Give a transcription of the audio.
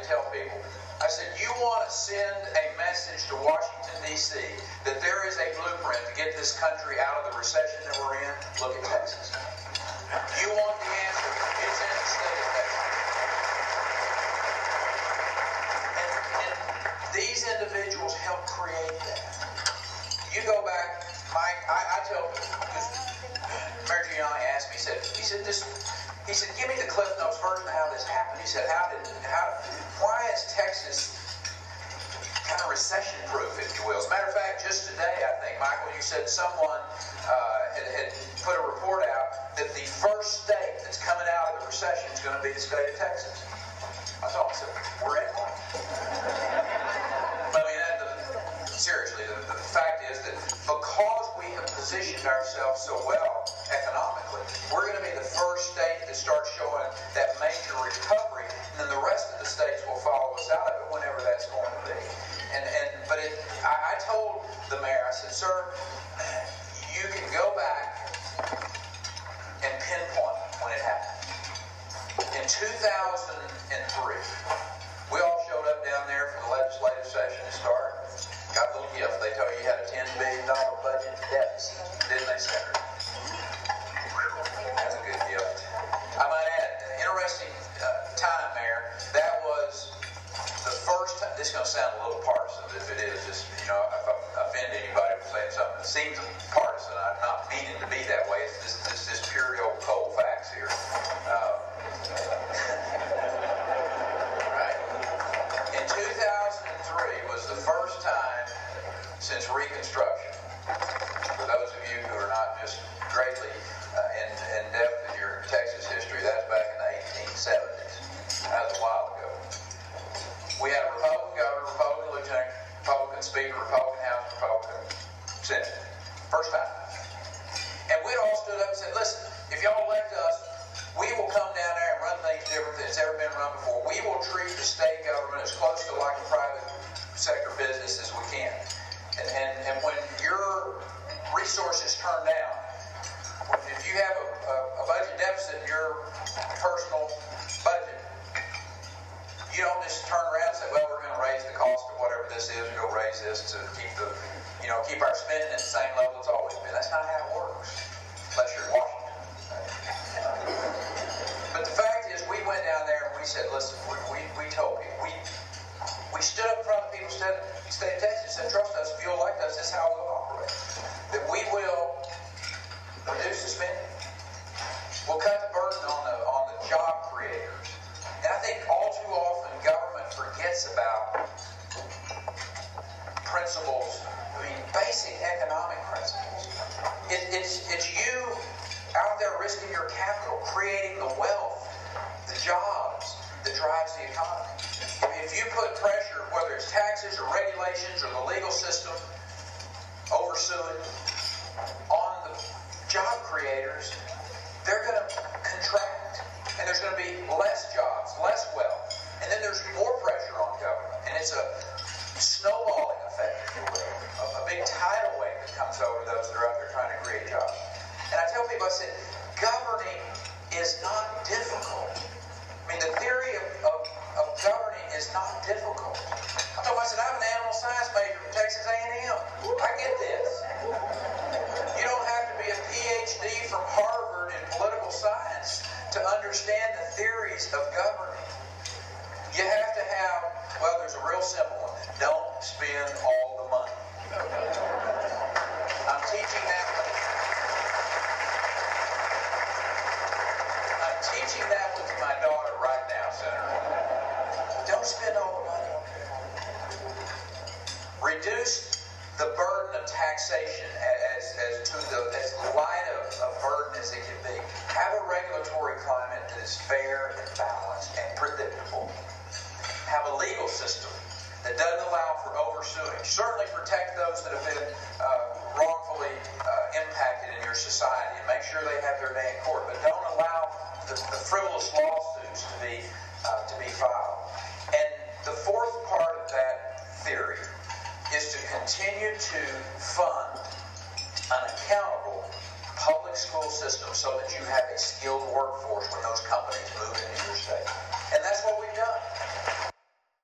to tell people, I said, you want to send a message to Washington, D.C. that there is a blueprint to get this country out of the recession that we're in? Look at Texas. You want the answer? It's in the state of Texas. And these individuals help create that. You go back, Mike, I tell people, because Mayor Giuliani asked me, he said, give me the Cliff Notes version of how this happened. He said, why is Texas kind of recession-proof, if you will? As a matter of fact, just today, I think, Michael, you said someone had put a report out that the first state that's coming out of the recession is going to be the state of Texas. I told him, I said, we're in one. I mean, seriously, the fact is that because we have positioned ourselves so well economically, we're going to be the first state that starts showing that major recovery, and then the rest of the states will follow us out of it whenever that's going to be. I told the mayor, I said, sir, you can go back and pinpoint when it happened. In 2003, we all showed up down there for the legislative session to start. Got a little gift. They told you you had a $10 billion budget deficit, didn't they, Senator? That's a good gift. I might add, an interesting time, Mayor. That was the first time. This is going to sound a little partisan. If it is, just, if I offend anybody for saying something that seems partisan, I'm not meaning to be that way. It's just pure old cold facts here. Right. In 2003 was the first time since Reconstruction. For those of you who are not just greatly in depth in your Texas history, that's back in the 1870s. That was a while ago. We had a Republican governor, Republican lieutenant, Republican speaker, Republican House, Republican Senate. First time. And we'd all stood up and said, listen, if y'all elect us, we will come down there and run things different than it's ever been run before. We will treat the state government as close to like a private sector business as we can. And when your resources turn down, if you have a budget deficit in your personal budget, you don't just turn around and say, well, we're going to raise the cost of whatever this is, and go raise this to keep our spending at the same level it's always been. That's not how it works, unless you're in Washington. But the fact is, we went down there and we said, listen, we told people, we stood up in front of the people of the state of Texas and said, trust us, if you'll elect us, this is how we'll operate. That we will reduce the spending. We'll cut the burden on the job creators. And I think all too often government forgets about principles, basic economic principles. It's you out there risking your capital, creating the wealth, the jobs that drives the economy. If you put pressure, whether it's taxes or regulations or the legal system, oversuing on the job creators, they're going to contract. And there's going to be less jobs, less wealth. And then there's more pressure on government. And it's a snowballing effect, if you will. A big tidal wave that comes over those that are out there trying to create jobs. And I tell people, I said, governing is not difficult. The theory of governing is not difficult. I told them, I said, I'm an animal science major from Texas A&M. I get this. You don't have to be a PhD from Harvard in political science to understand the theories of governing. You have to have, well, there's a real simple one. Don't spend all the money. I'm teaching that one. I'm teaching that one to my daughter right now, Senator. Don't spend all the money. Reduce the burden of taxation as light of burden as it can be. Have a regulatory climate that is fair and balanced and predictable. Have a legal system that doesn't allow for oversuing. Certainly protect those that have been